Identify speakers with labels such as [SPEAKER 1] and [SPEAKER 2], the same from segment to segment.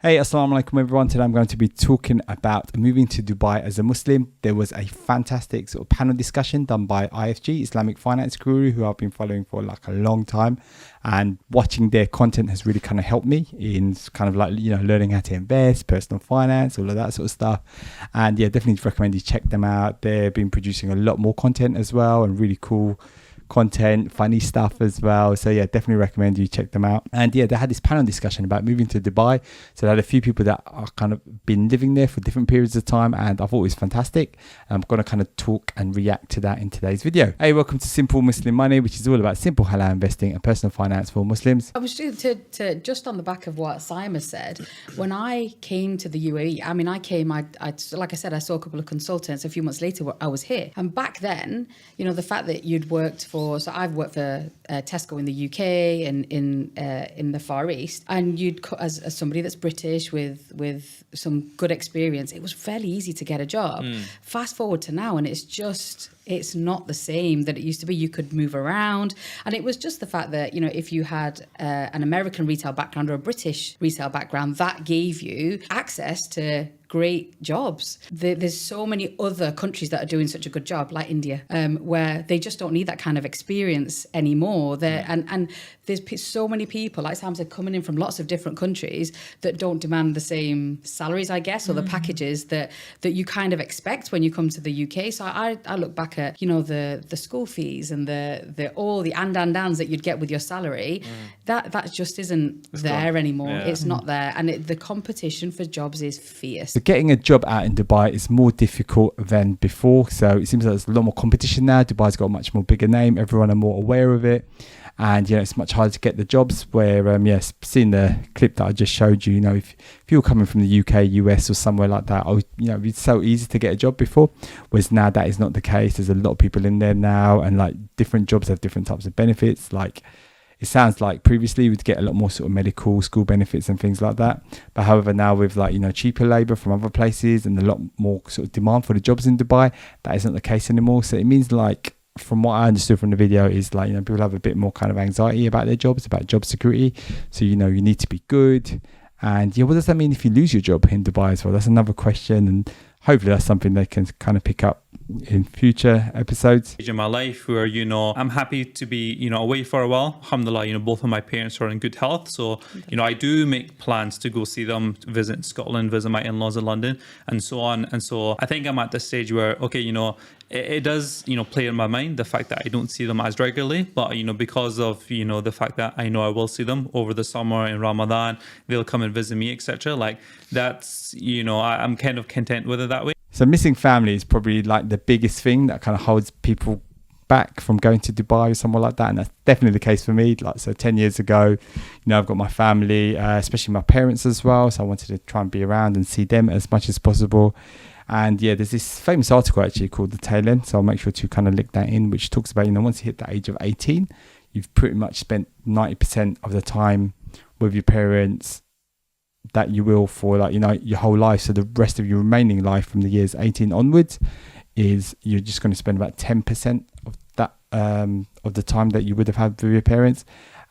[SPEAKER 1] Hey, assalamu alaikum everyone. Today I'm going to be talking about moving to Dubai as a Muslim. There was a fantastic sort of panel discussion done by IFG, Islamic Finance Guru, who I've been following for like a long time. And watching their content has really kind of helped me in kind of like, learning how to invest, personal finance, all of that sort of stuff. And yeah, definitely recommend you check them out. They've been producing a lot more content as well and really cool content, funny stuff as well. So yeah, definitely recommend you check them out. And yeah, they had this panel discussion about moving to Dubai. So they had a few people that are kind of been living there for different periods of time, and I thought it was fantastic. I'm going to kind of talk and react to that in today's video. Hey, welcome to Simple Muslim Money, which is all about simple halal investing and personal finance for Muslims.
[SPEAKER 2] I was just on the back of what Simon said. When I came to the UAE, I like I said, I saw a couple of consultants. A few months later, I was here, and back then, the fact that you'd worked for. So I've worked for Tesco in the UK and in the Far East, and as somebody that's British with some good experience, it was fairly easy to get a job. Fast forward to now, and it's not the same that it used to be. You could move around, and it was just the fact that if you had an American retail background or a British retail background, that gave you access to great jobs. There's so many other countries that are doing such a good job, like India, where they just don't need that kind of experience anymore. And there's so many people, like Sam said, coming in from lots of different countries that don't demand the same salaries, I guess, or the packages that you kind of expect when you come to the UK. So I look back at the school fees and all the ands that you'd get with your salary. That just isn't there anymore. Yeah. It's not there, and the competition for jobs is fierce.
[SPEAKER 1] Getting a job out in Dubai is more difficult than before. So it seems like there's a lot more competition now. Dubai's got a much more bigger name. Everyone are more aware of it. And, it's much harder to get the jobs where, seeing the clip that I just showed you, if you're coming from the UK, US or somewhere like that, it's so easy to get a job before. Whereas now that is not the case. There's a lot of people in there now, and like different jobs have different types of benefits. Like, it sounds like previously we'd get a lot more sort of medical, school benefits and things like that. But however, now with cheaper labour from other places and a lot more sort of demand for the jobs in Dubai, that isn't the case anymore. So it means from what I understood from the video is people have a bit more kind of anxiety about their jobs, about job security. So, you need to be good. And what does that mean if you lose your job in Dubai as well? That's another question. And hopefully that's something they can kind of pick up in future episodes.
[SPEAKER 3] In my life where, I'm happy to be, away for a while. Alhamdulillah, both of my parents are in good health. So, I do make plans to go see them, visit Scotland, visit my in-laws in London and so on. And so I think I'm at the stage where, okay, it does, play in my mind, the fact that I don't see them as regularly, but, because of, the fact that I know I will see them over the summer in Ramadan, they'll come and visit me, etc. Like that's, I'm kind of content with it that way.
[SPEAKER 1] So missing family is probably like the biggest thing that kind of holds people back from going to Dubai or somewhere like that. And that's definitely the case for me. 10 years ago, I've got my family, especially my parents as well. So I wanted to try and be around and see them as much as possible. And yeah, there's this famous article actually called The Tail End. So I'll make sure to kind of link that in, which talks about, once you hit the age of 18, you've pretty much spent 90% of the time with your parents that you will for your whole life. So the rest of your remaining life from the years 18 onwards is you're just going to spend about 10% of that of the time that you would have had with your parents.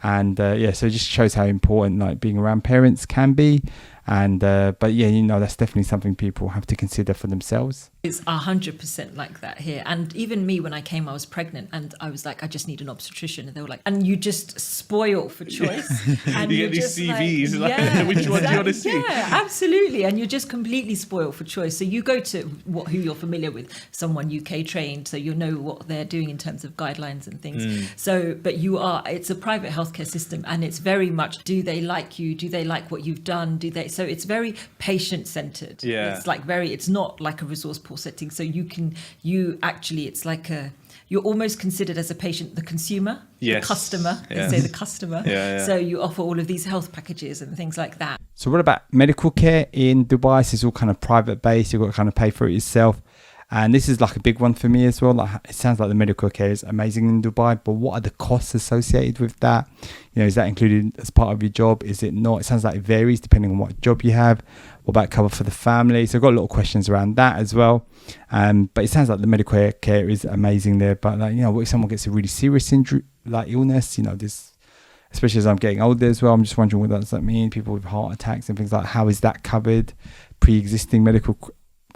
[SPEAKER 1] And so it just shows how important being around parents can be. And but yeah, that's definitely something people have to consider for themselves.
[SPEAKER 4] It's 100% like that here. And even me, when I came, I was pregnant and I was like, I just need an obstetrician. And they were like, and you just spoil for choice. And
[SPEAKER 3] you get these CVs, which one do you want to see?
[SPEAKER 4] Yeah, absolutely. And you're just completely spoiled for choice. So you go to who you're familiar with, someone UK trained, so you know what they're doing in terms of guidelines and things. So, but it's a private healthcare system, and it's very much, do they like you? Do they like what you've done? So it's very patient-centered.
[SPEAKER 3] Yeah.
[SPEAKER 4] It's not like a resource pool setting. So it's like you're almost considered as a patient, the consumer, the customer, let's say the customer.
[SPEAKER 3] Yeah.
[SPEAKER 4] So you offer all of these health packages and things like that.
[SPEAKER 1] So what about medical care in Dubai? This is all kind of private based. You've got to kind of pay for it yourself. And this is like a big one for me as well. It sounds like the medical care is amazing in Dubai, but what are the costs associated with that? Is that included as part of your job? Is it not? It sounds like it varies depending on what job you have. What about cover for the family? So I've got a lot of questions around that as well. But it sounds like the medical care is amazing there. But what if someone gets a really serious injury, like illness? There's especially as I'm getting older as well. I'm just wondering what does that mean? People with heart attacks and things like, how is that covered? Pre-existing medical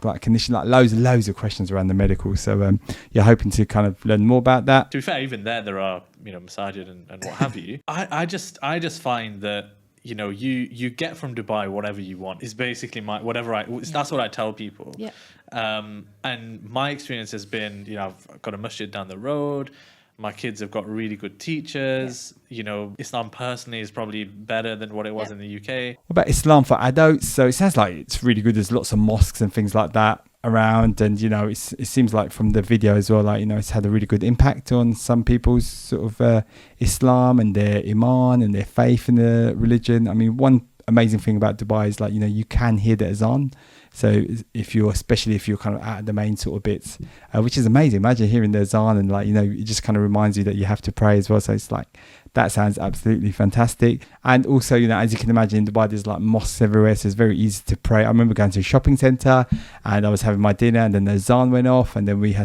[SPEAKER 1] like condition, like loads of questions around the medical. So hoping to kind of learn more about that.
[SPEAKER 5] To be fair, even there are, masajid and what have you. I just find that, you get from Dubai whatever you want. Is basically that's what I tell people.
[SPEAKER 2] Yeah.
[SPEAKER 5] And my experience has been, I've got a masjid down the road. My kids have got really good teachers. Islam personally is probably better than what it was in the UK.
[SPEAKER 1] What about Islam for adults? So it sounds like it's really good. There's lots of mosques and things like that around, and it seems like from the video as well, like it's had a really good impact on some people's sort of Islam and their iman and their faith in the religion. I mean, one amazing thing about Dubai is like you can hear the azan. So especially if you're kind of at the main sort of bits, which is amazing. Imagine hearing the azan and like, it just kind of reminds you that you have to pray as well. So it's like, that sounds absolutely fantastic. And also, as you can imagine, in Dubai, there's like mosques everywhere. So it's very easy to pray. I remember going to a shopping center and I was having my dinner and then the azan went off and then we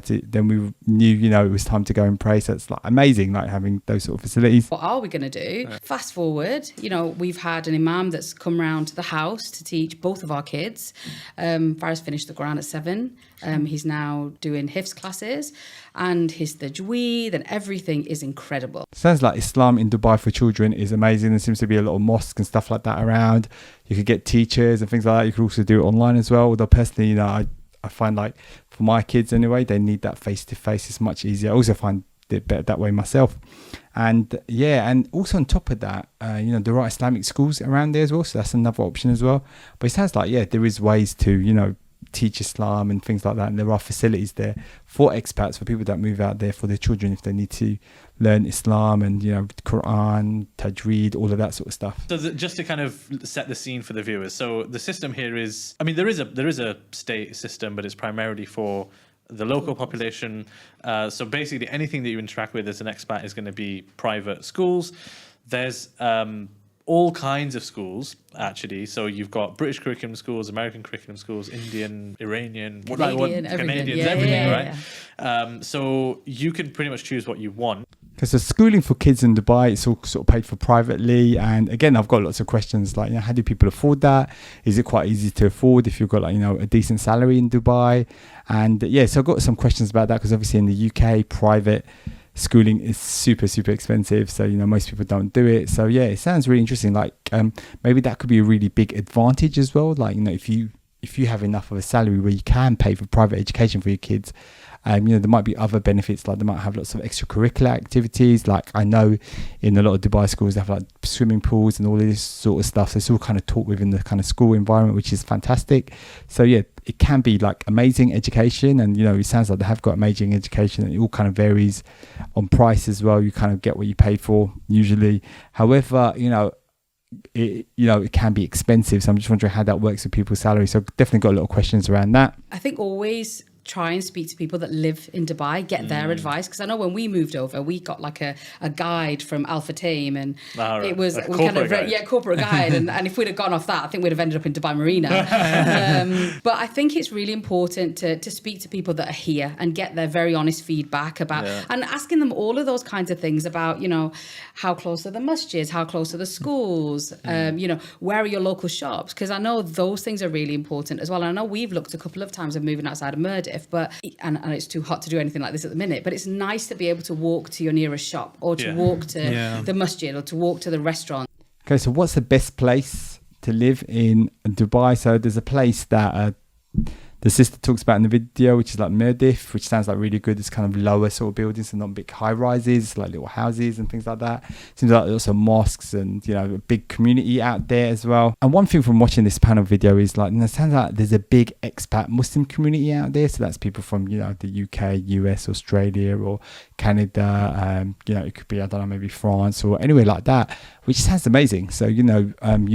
[SPEAKER 1] knew, it was time to go and pray. So it's like amazing, like having those sort of facilities.
[SPEAKER 2] What are we going to do? Fast forward, we've had an imam that's come round to the house to teach both of our kids. Faris finished the Quran at 7. He's now doing Hifz classes and his tajweed and everything is incredible. Sounds
[SPEAKER 1] like Islam in Dubai for children is amazing. There seems to be a lot of mosques and stuff like that around. You could get teachers and things like that. You could also do it online as well. Although personally, I find like for my kids anyway, they need that face-to-face. It's much easier. I also find it better that way myself. And and also on top of that, there are Islamic schools around there as well. So that's another option as well. But it sounds like, there is ways to, teach Islam and things like that. And there are facilities there for expats, for people that move out there for their children if they need to learn Islam and, Quran, tajweed, all of that sort of stuff.
[SPEAKER 5] So just to kind of set the scene for the viewers. So the system here is, there is a state system, but it's primarily for the local population. So basically anything that you interact with as an expat is going to be private schools. There's all kinds of schools, actually. So you've got British curriculum schools, American curriculum schools, Indian, Iranian, Canadians, everything, right? Yeah. So you can pretty much choose what you want.
[SPEAKER 1] Because the schooling for kids in Dubai, it's all sort of paid for privately. And again, I've got lots of questions like, how do people afford that? Is it quite easy to afford if you've got like, a decent salary in Dubai? And so I've got some questions about that because obviously in the UK, private schooling is super expensive, so most people don't do it. So it sounds really interesting. Like maybe that could be a really big advantage as well, like if you have enough of a salary where you can pay for private education for your kids. There might be other benefits, like they might have lots of extracurricular activities. Like I know in a lot of Dubai schools they have like swimming pools and all this sort of stuff, so it's all kind of taught within the kind of school environment, which is fantastic. So it can be like amazing education, and it sounds like they have got amazing education, and it all kind of varies on price as well. You kind of get what you pay for usually. However, it can be expensive, so I'm just wondering how that works with people's salaries. So I've definitely got a lot of questions around that.
[SPEAKER 2] I think always try and speak to people that live in Dubai, get their advice, because I know when we moved over we got like a guide from Al Fateh, and it was corporate guide and if we'd have gone off that, I think we'd have ended up in Dubai Marina. But I think it's really important to speak to people that are here and get their very honest feedback about and asking them all of those kinds of things about how close are the masjids, how close are the schools, where are your local shops, because I know those things are really important as well. And I know we've looked a couple of times of moving outside of Murdiff, but and it's too hot to do anything like this at the minute, but it's nice to be able to walk to your nearest shop or to walk to the masjid or to walk to the restaurant.
[SPEAKER 1] Okay, so what's the best place to live in Dubai? So there's a place that the sister talks about in the video, which is like Murdiff, which sounds like really good. It's kind of lower sort of buildings and not big high rises, like little houses and things like that. Seems like there's also mosques and, a big community out there as well. And one thing from watching this panel video is like, it sounds like there's a big expat Muslim community out there. So that's people from, the UK, US, Australia or Canada. It could be, I don't know, maybe France or anywhere like that, which sounds amazing. So, you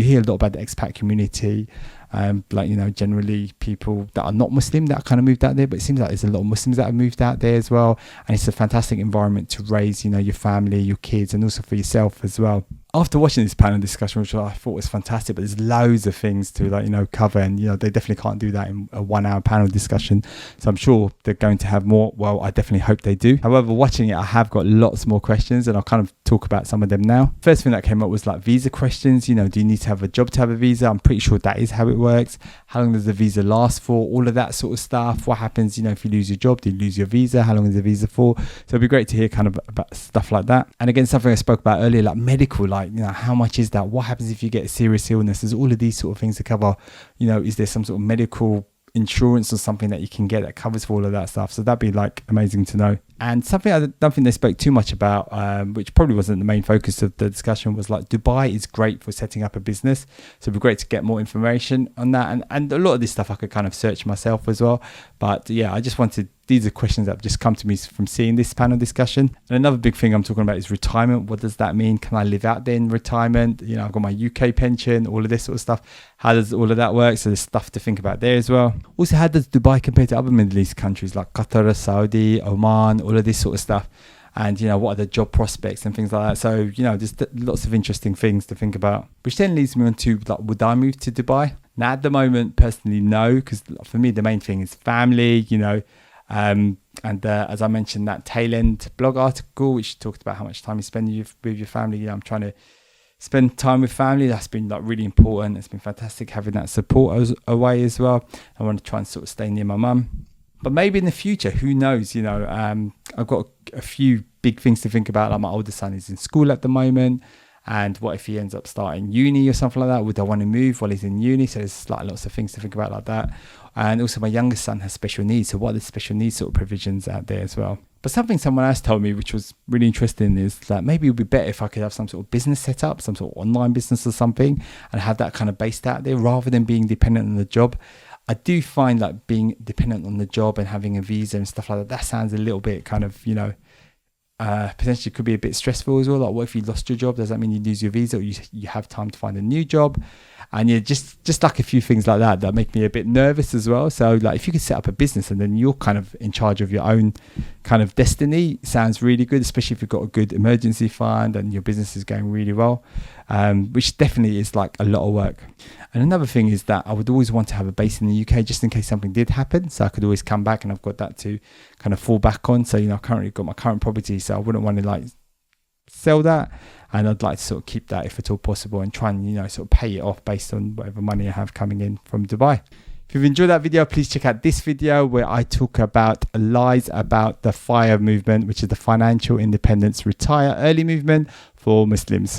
[SPEAKER 1] hear a lot about the expat community. Generally people that are not Muslim that kind of moved out there, but it seems like there's a lot of Muslims that have moved out there as well, and it's a fantastic environment to raise your family, your kids, and also for yourself as well. After watching this panel discussion, which I thought was fantastic, but there's loads of things to cover, and they definitely can't do that in a 1 hour panel discussion, so I'm sure they're going to have more. Well, I definitely hope they do. However, watching it, I have got lots more questions, and I'll kind of talk about some of them now. First thing that came up was like visa questions. Do you need to have a job to have a visa? I'm pretty sure that is how it works. How long does the visa last for? All of that sort of stuff. What happens, if you lose your job? Do you lose your visa? How long is the visa for? So it'd be great to hear kind of about stuff like that. And again, something I spoke about earlier, like medical, like, how much is that? What happens if you get a serious illness? There's all of these sort of things to cover. Is there some sort of medical insurance or something that you can get that covers for all of that stuff? So that'd be like amazing to know. And something I don't think they spoke too much about, which probably wasn't the main focus of the discussion, was like Dubai is great for setting up a business. So it'd be great to get more information on that. And a lot of this stuff I could kind of search myself as well. But yeah, I just wanted, these are questions that have just come to me from seeing this panel discussion. And another big thing I'm talking about is retirement. What does that mean? Can I live out there in retirement? I've got my UK pension, all of this sort of stuff. How does all of that work? So there's stuff to think about there as well. Also, how does Dubai compare to other Middle East countries like Qatar, Saudi, Oman, all of this sort of stuff? And, what are the job prospects and things like that? So, there's lots of interesting things to think about. Which then leads me on to, like, would I move to Dubai? Now, at the moment, personally, no, because for me, the main thing is family, and as I mentioned, that tail end blog article, which talked about how much time you spend with your family. I'm trying to spend time with family. That's been like really important. It's been fantastic having that support away as well. I want to try and sort of stay near my mum. But maybe in the future, who knows? I've got a few big things to think about. Like my older son is in school at the moment. And what if he ends up starting uni or something like that? Would I want to move while he's in uni? So there's like lots of things to think about like that. And also my youngest son has special needs. So what are the special needs sort of provisions out there as well? But something someone else told me, which was really interesting, is that maybe it would be better if I could have some sort of business set up, some sort of online business or something, and have that kind of based out there rather than being dependent on the job. I do find like being dependent on the job and having a visa and stuff like that, that sounds a little bit kind of, potentially could be a bit stressful as well. Like, what if you lost your job? Does that mean you lose your visa, or you have time to find a new job? And just like a few things like that make me a bit nervous as well. So like, if you could set up a business and then you're kind of in charge of your own kind of destiny, sounds really good, especially if you've got a good emergency fund and your business is going really well, which definitely is like a lot of work. And another thing is that I would always want to have a base in the UK just in case something did happen, so I could always come back and I've got that to kind of fall back on. So I've currently got my current property, so I wouldn't want to like sell that, and I'd like to sort of keep that if at all possible and try and sort of pay it off based on whatever money I have coming in from Dubai. If you've enjoyed that video, please check out this video where I talk about lies about the FIRE movement, which is the Financial Independence Retire Early movement for Muslims.